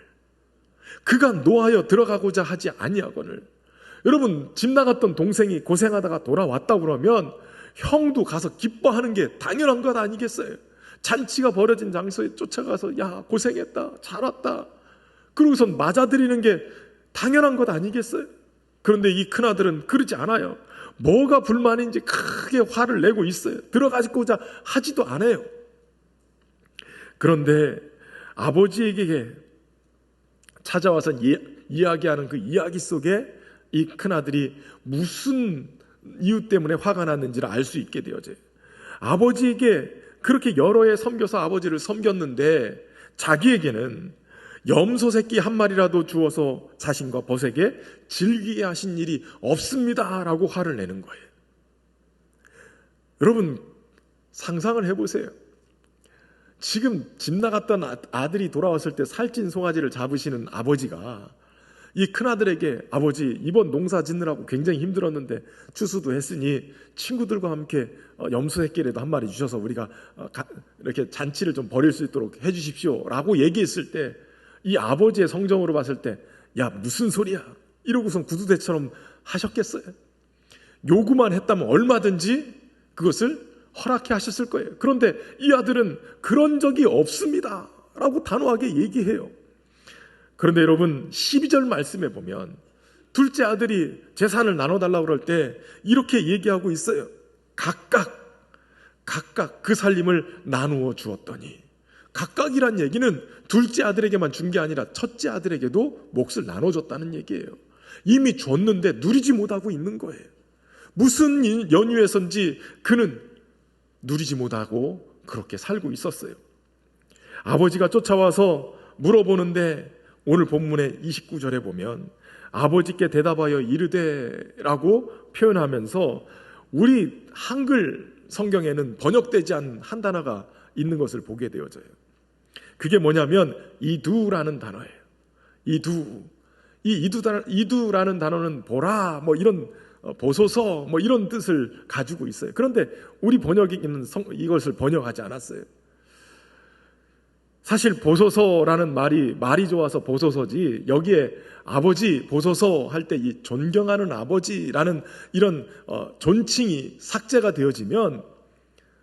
그가 노하여 들어가고자 하지 아니하거늘. 여러분, 집 나갔던 동생이 고생하다가 돌아왔다 그러면 형도 가서 기뻐하는 게 당연한 것 아니겠어요? 잔치가 벌어진 장소에 쫓아가서 야, 고생했다, 잘 왔다, 그러고선 맞아들이는 게 당연한 것 아니겠어요? 그런데 이 큰아들은 그러지 않아요. 뭐가 불만인지 크게 화를 내고 있어요. 들어가고자 하지도 않아요. 그런데 아버지에게 찾아와서 이야기하는 그 이야기 속에 이 큰아들이 무슨 이유 때문에 화가 났는지를 알 수 있게 되어져요. 아버지에게 그렇게 여러 해 섬겨서 아버지를 섬겼는데 자기에게는 염소 새끼 한 마리라도 주어서 자신과 벗에게 즐기게 하신 일이 없습니다 라고 화를 내는 거예요. 여러분, 상상을 해보세요. 지금 집 나갔던 아들이 돌아왔을 때 살찐 송아지를 잡으시는 아버지가 이 큰아들에게 아버지, 이번 농사 짓느라고 굉장히 힘들었는데 추수도 했으니 친구들과 함께 염소 새끼라도 한 마리 주셔서 우리가 이렇게 잔치를 좀 벌일 수 있도록 해주십시오 라고 얘기했을 때 이 아버지의 성정으로 봤을 때 야, 무슨 소리야 이러고선 구두대처럼 하셨겠어요? 요구만 했다면 얼마든지 그것을 허락해 하셨을 거예요. 그런데 이 아들은 그런 적이 없습니다 라고 단호하게 얘기해요. 그런데 여러분, 12절 말씀에 보면 둘째 아들이 재산을 나눠달라고 그럴 때 이렇게 얘기하고 있어요. 각각 그 살림을 나누어 주었더니, 각각이란 얘기는 둘째 아들에게만 준 게 아니라 첫째 아들에게도 몫을 나눠줬다는 얘기예요. 이미 줬는데 누리지 못하고 있는 거예요. 무슨 연유에선지 그는 누리지 못하고 그렇게 살고 있었어요. 아버지가 쫓아와서 물어보는데 오늘 본문의 29절에 보면 아버지께 대답하여 이르되라고 표현하면서 우리 한글 성경에는 번역되지 않은 한 단어가 있는 것을 보게 되어져요. 그게 뭐냐면 이두라는 단어예요. 이두라는 단어는 보라, 이런 보소서, 이런 뜻을 가지고 있어요. 그런데 우리 번역에는 이것을 번역하지 않았어요. 사실 보소서라는 말이 좋아서 보소서지, 여기에 아버지 보소서 할 때 이 존경하는 아버지라는 이런 존칭이 삭제가 되어지면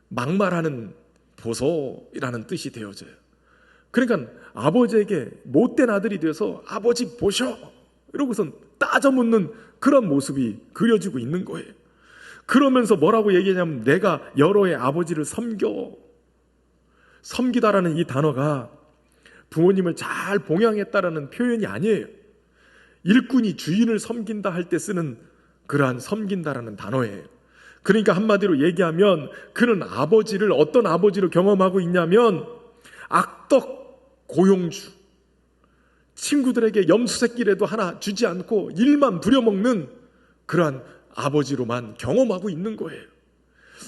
막말하는 보소이라는 뜻이 되어져요. 그러니까 아버지에게 못된 아들이 되어서 아버지 보셔 이러고선 따져 묻는 그런 모습이 그려지고 있는 거예요. 그러면서 뭐라고 얘기하냐면 내가 여러의 아버지를 섬기다라는 이 단어가 부모님을 잘 봉양했다라는 표현이 아니에요. 일꾼이 주인을 섬긴다 할 때 쓰는 그러한 섬긴다라는 단어예요. 그러니까 한마디로 얘기하면 그는 아버지를 어떤 아버지로 경험하고 있냐면 악덕 고용주, 친구들에게 염소새끼라도 하나 주지 않고 일만 부려먹는 그러한 아버지로만 경험하고 있는 거예요.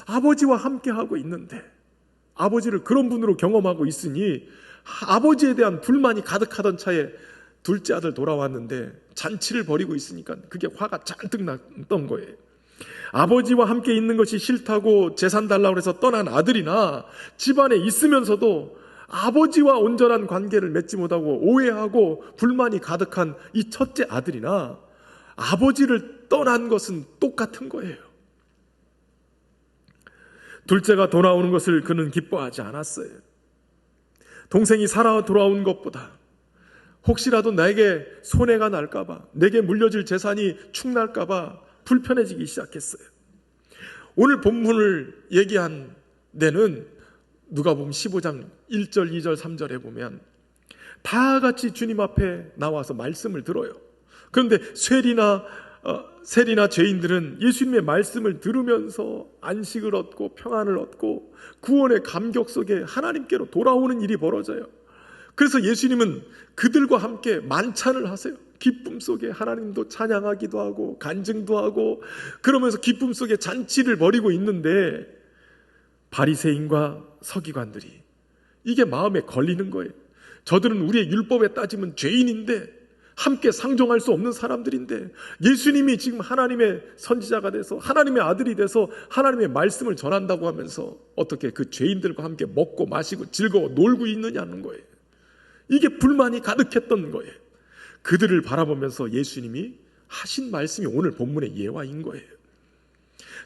아버지와 함께하고 있는데 아버지를 그런 분으로 경험하고 있으니 아버지에 대한 불만이 가득하던 차에 둘째 아들 돌아왔는데 잔치를 벌이고 있으니까 그게 화가 잔뜩 났던 거예요. 아버지와 함께 있는 것이 싫다고 재산 달라고 해서 떠난 아들이나 집안에 있으면서도 아버지와 온전한 관계를 맺지 못하고 오해하고 불만이 가득한 이 첫째 아들이나 아버지를 떠난 것은 똑같은 거예요. 둘째가 돌아오는 것을 그는 기뻐하지 않았어요. 동생이 살아 돌아온 것보다 혹시라도 나에게 손해가 날까봐, 내게 물려질 재산이 축날까봐 불편해지기 시작했어요. 오늘 본문을 얘기한 데는 누가복음 15장 1절, 2절, 3절에 보면 다 같이 주님 앞에 나와서 말씀을 들어요. 그런데 세리나 죄인들은 예수님의 말씀을 들으면서 안식을 얻고 평안을 얻고 구원의 감격 속에 하나님께로 돌아오는 일이 벌어져요. 그래서 예수님은 그들과 함께 만찬을 하세요. 기쁨 속에 하나님도 찬양하기도 하고 간증도 하고 그러면서 기쁨 속에 잔치를 벌이고 있는데 바리새인과 서기관들이 이게 마음에 걸리는 거예요. 저들은 우리의 율법에 따지면 죄인인데 함께 상종할 수 없는 사람들인데 예수님이 지금 하나님의 선지자가 돼서 하나님의 아들이 돼서 하나님의 말씀을 전한다고 하면서 어떻게 그 죄인들과 함께 먹고 마시고 즐거워 놀고 있느냐는 거예요. 이게 불만이 가득했던 거예요. 그들을 바라보면서 예수님이 하신 말씀이 오늘 본문의 예화인 거예요.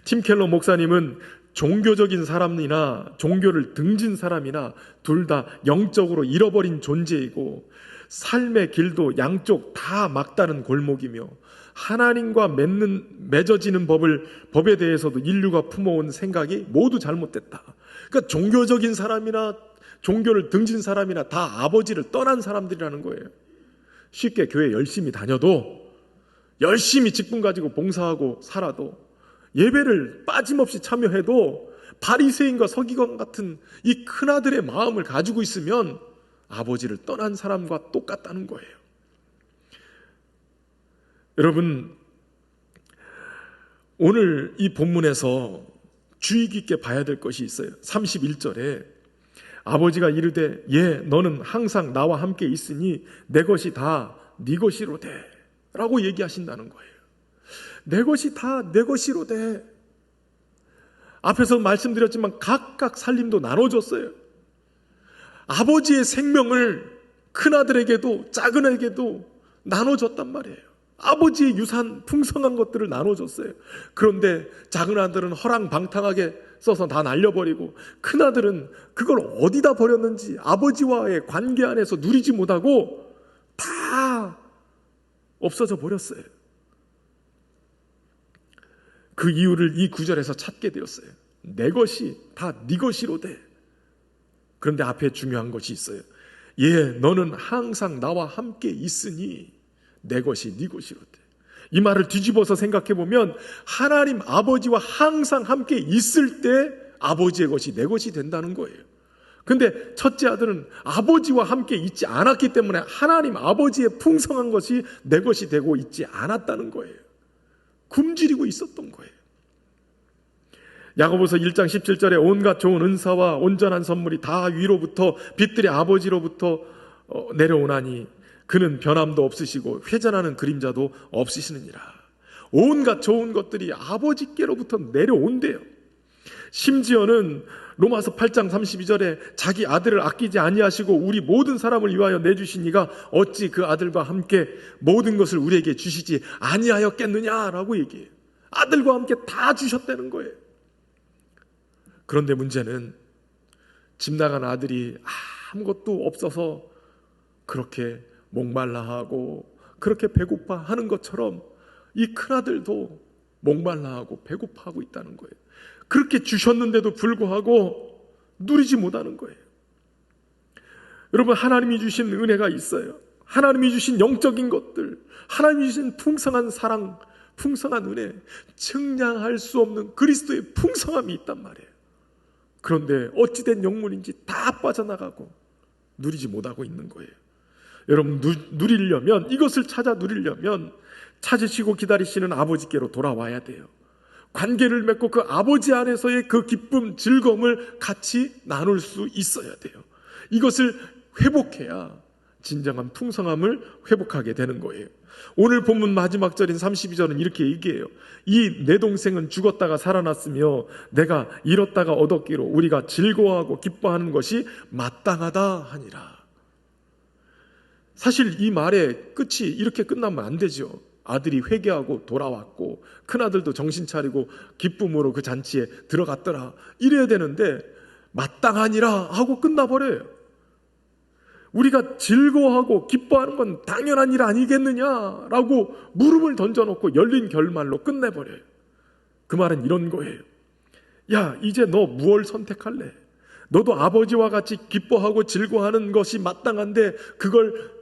팀 켈러 목사님은 종교적인 사람이나 종교를 등진 사람이나 둘 다 영적으로 잃어버린 존재이고 삶의 길도 양쪽 다 막다른 골목이며 하나님과 맺어지는 법에 대해서도 인류가 품어온 생각이 모두 잘못됐다. 그러니까 종교적인 사람이나 종교를 등진 사람이나 다 아버지를 떠난 사람들이라는 거예요. 쉽게 교회 열심히 다녀도 열심히 직분 가지고 봉사하고 살아도 예배를 빠짐없이 참여해도 바리새인과 서기관 같은 이 큰아들의 마음을 가지고 있으면 아버지를 떠난 사람과 똑같다는 거예요. 여러분, 오늘 이 본문에서 주의 깊게 봐야 될 것이 있어요. 31절에 아버지가 이르되 너는 항상 나와 함께 있으니 내 것이 다 네 것이로되 라고 얘기하신다는 거예요. 내 것이 다 내 것이로되. 앞에서 말씀드렸지만 각각 살림도 나눠줬어요. 아버지의 생명을 큰아들에게도 작은에게도 나눠줬단 말이에요. 아버지의 유산 풍성한 것들을 나눠줬어요. 그런데 작은아들은 허랑방탕하게 써서 다 날려버리고 큰아들은 그걸 어디다 버렸는지 아버지와의 관계 안에서 누리지 못하고 다 없어져 버렸어요. 그 이유를 이 구절에서 찾게 되었어요. 내 것이 다 네 것이로되. 그런데 앞에 중요한 것이 있어요. 예, 너는 항상 나와 함께 있으니 내 것이 네 것이로되. 이 말을 뒤집어서 생각해 보면 하나님 아버지와 항상 함께 있을 때 아버지의 것이 내 것이 된다는 거예요. 근데 첫째 아들은 아버지와 함께 있지 않았기 때문에 하나님 아버지의 풍성한 것이 내 것이 되고 있지 않았다는 거예요. 굶주리고 있었던 거예요. 야고보서 1장 17절에 온갖 좋은 은사와 온전한 선물이 다 위로부터 빛들의 아버지로부터 내려오나니 그는 변함도 없으시고 회전하는 그림자도 없으시느니라. 온갖 좋은 것들이 아버지께로부터 내려온대요. 심지어는 로마서 8장 32절에 자기 아들을 아끼지 아니하시고 우리 모든 사람을 위하여 내주신 이가 어찌 그 아들과 함께 모든 것을 우리에게 주시지 아니하였겠느냐라고 얘기해요. 아들과 함께 다 주셨다는 거예요. 그런데 문제는 집 나간 아들이 아무것도 없어서 그렇게 목말라하고 그렇게 배고파하는 것처럼 이 큰아들도 목말라하고 배고파하고 있다는 거예요. 그렇게 주셨는데도 불구하고 누리지 못하는 거예요. 여러분, 하나님이 주신 은혜가 있어요. 하나님이 주신 영적인 것들, 하나님이 주신 풍성한 사랑, 풍성한 은혜, 측량할 수 없는 그리스도의 풍성함이 있단 말이에요. 그런데 어찌된 영문인지 다 빠져나가고 누리지 못하고 있는 거예요. 여러분, 누리려면, 이것을 찾아 누리려면 찾으시고 기다리시는 아버지께로 돌아와야 돼요. 관계를 맺고 그 아버지 안에서의 그 기쁨, 즐거움을 같이 나눌 수 있어야 돼요. 이것을 회복해야 진정한 풍성함을 회복하게 되는 거예요. 오늘 본문 마지막 절인 32절은 이렇게 얘기해요. 이 내 동생은 죽었다가 살아났으며 내가 잃었다가 얻었기로 우리가 즐거워하고 기뻐하는 것이 마땅하다 하니라. 사실 이 말의 끝이 이렇게 끝나면 안 되죠. 아들이 회개하고 돌아왔고 큰아들도 정신 차리고 기쁨으로 그 잔치에 들어갔더라, 이래야 되는데 마땅하니라 하고 끝나버려요. 우리가 즐거워하고 기뻐하는 건 당연한 일 아니겠느냐라고 물음을 던져놓고 열린 결말로 끝내버려요. 그 말은 이런 거예요. 야, 이제 너 무엇을 선택할래? 너도 아버지와 같이 기뻐하고 즐거워하는 것이 마땅한데 그걸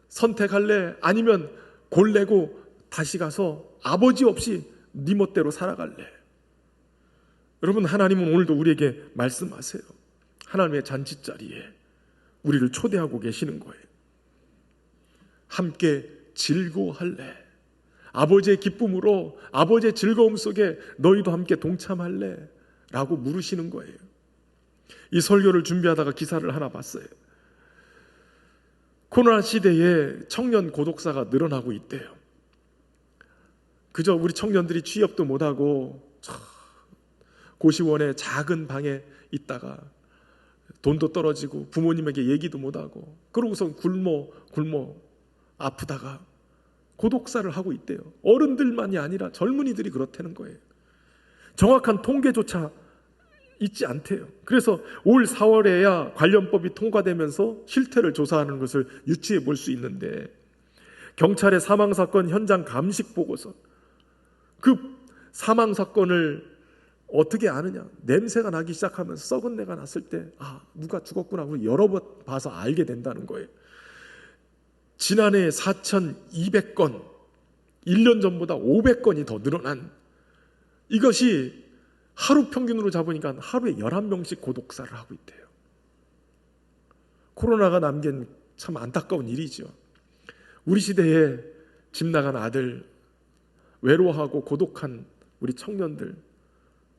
선택할래? 아니면 골래고 다시 가서 아버지 없이 네 멋대로 살아갈래? 여러분, 하나님은 오늘도 우리에게 말씀하세요. 하나님의 잔치자리에 우리를 초대하고 계시는 거예요. 함께 즐거워할래? 아버지의 기쁨으로, 아버지의 즐거움 속에 너희도 함께 동참할래? 라고 물으시는 거예요. 이 설교를 준비하다가 기사를 하나 봤어요. 코로나 시대에 청년 고독사가 늘어나고 있대요. 그저 우리 청년들이 취업도 못하고 고시원의 작은 방에 있다가 돈도 떨어지고 부모님에게 얘기도 못하고 그러고서 굶어 아프다가 고독사를 하고 있대요. 어른들만이 아니라 젊은이들이 그렇다는 거예요. 정확한 통계조차 있지 않대요. 그래서 올 4월에야 관련법이 통과되면서 실태를 조사하는 것을 유추해 볼 수 있는데, 경찰의 사망사건 현장 감식 보고서, 그 사망사건을 어떻게 아느냐? 냄새가 나기 시작하면서 썩은 내가 났을 때 누가 죽었구나 하고 여러 번 봐서 알게 된다는 거예요. 지난해 4,200건, 1년 전보다 500건이 더 늘어난, 이것이 하루 평균으로 잡으니까 하루에 11명씩 고독사를 하고 있대요. 코로나가 남긴 참 안타까운 일이죠. 우리 시대에 집 나간 아들, 외로워하고 고독한 우리 청년들,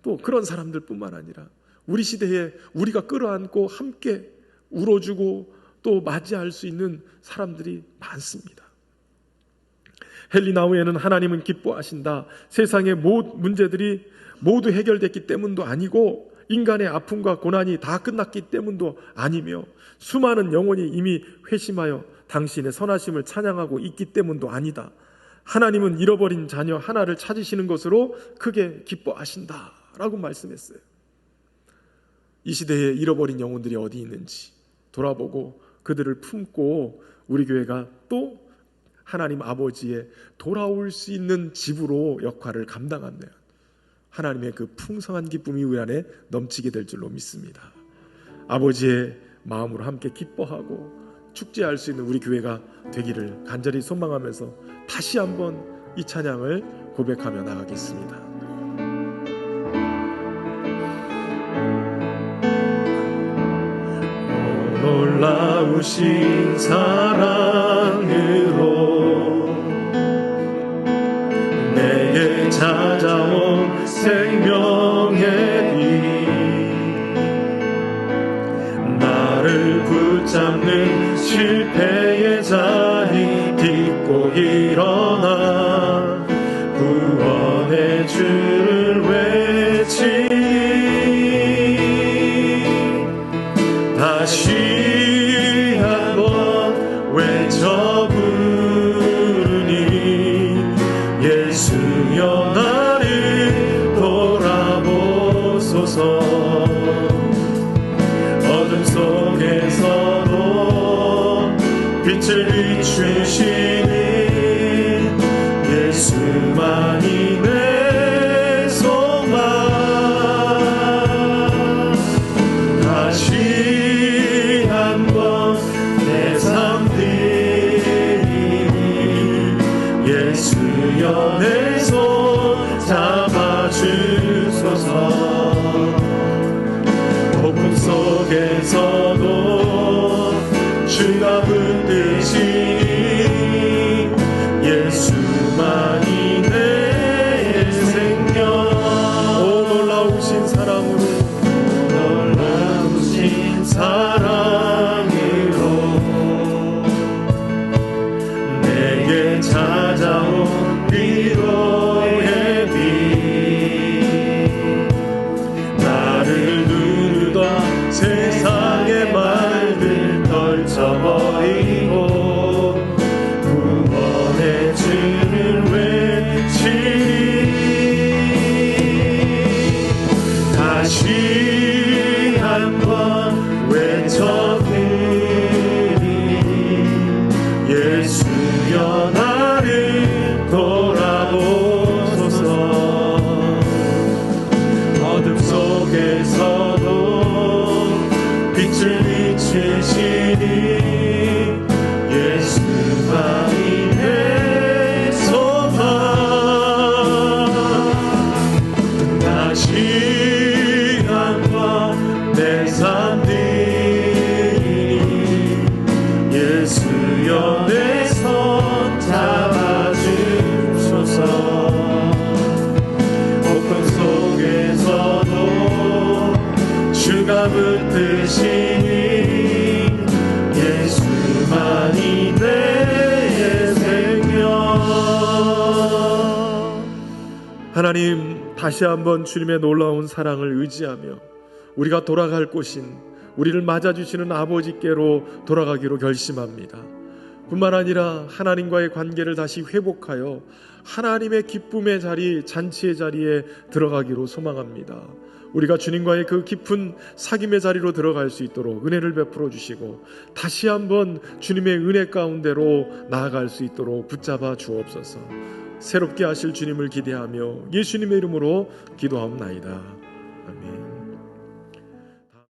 또 그런 사람들 뿐만 아니라 우리 시대에 우리가 끌어안고 함께 울어주고 또 맞이할 수 있는 사람들이 많습니다. 헬리나우에는 하나님은 기뻐하신다, 세상의 모든 문제들이 모두 해결됐기 때문도 아니고 인간의 아픔과 고난이 다 끝났기 때문도 아니며 수많은 영혼이 이미 회심하여 당신의 선하심을 찬양하고 있기 때문도 아니다. 하나님은 잃어버린 자녀 하나를 찾으시는 것으로 크게 기뻐하신다 라고 말씀했어요. 이 시대에 잃어버린 영혼들이 어디 있는지 돌아보고 그들을 품고 우리 교회가 또 하나님 아버지의 돌아올 수 있는 집으로 역할을 감당하네요. 하나님의 그 풍성한 기쁨이 우리 안에 넘치게 될 줄로 믿습니다. 아버지의 마음으로 함께 기뻐하고 축제할 수 있는 우리 교회가 되기를 간절히 소망하면서 다시 한번 이 찬양을 고백하며 나가겠습니다. 놀라우신 사랑으로 내게 찾아온 생명의 빛, 나를 붙잡는 실패의 자리 딛고 일어나 구원의 주를 외치니 다시 한번 외쳐 부르니 예수여 나를 돌아보소서. 어둠 속에서도 빛을 비추시니 예수만이 내 소망. 다시 한번 내 삶 드리니 예수여 내 손 잡아주소서. 폭풍 속에서도 주가 붙드시니 예수만이 내 생명. 오 놀라우신 사랑으로 놀라우신 사랑으로 내게 찾아온 위로의 빛, 나를 누르던 세상의 말들 떨쳐버리고 구원의 주를 외치니 다시 한번 외쳐드리니 예수여 나를 돌아보소서. 어둠 속에서도 빛을 비추시니 예수만이 내 소망. 다시 한번 내 삶 드리니 예수여 내 손 잡아주소서. 폭풍 속에서도 주가 붙드시니 예수만이 내 생명. 하나님, 다시 한번 주님의 놀라운 사랑을 의지하며 우리가 돌아갈 곳인 우리를 맞아주시는 아버지께로 돌아가기로 결심합니다. 뿐만 아니라 하나님과의 관계를 다시 회복하여 하나님의 기쁨의 자리, 잔치의 자리에 들어가기로 소망합니다. 우리가 주님과의 그 깊은 사귐의 자리로 들어갈 수 있도록 은혜를 베풀어 주시고 다시 한번 주님의 은혜 가운데로 나아갈 수 있도록 붙잡아 주옵소서. 새롭게 하실 주님을 기대하며 예수님의 이름으로 기도하옵나이다.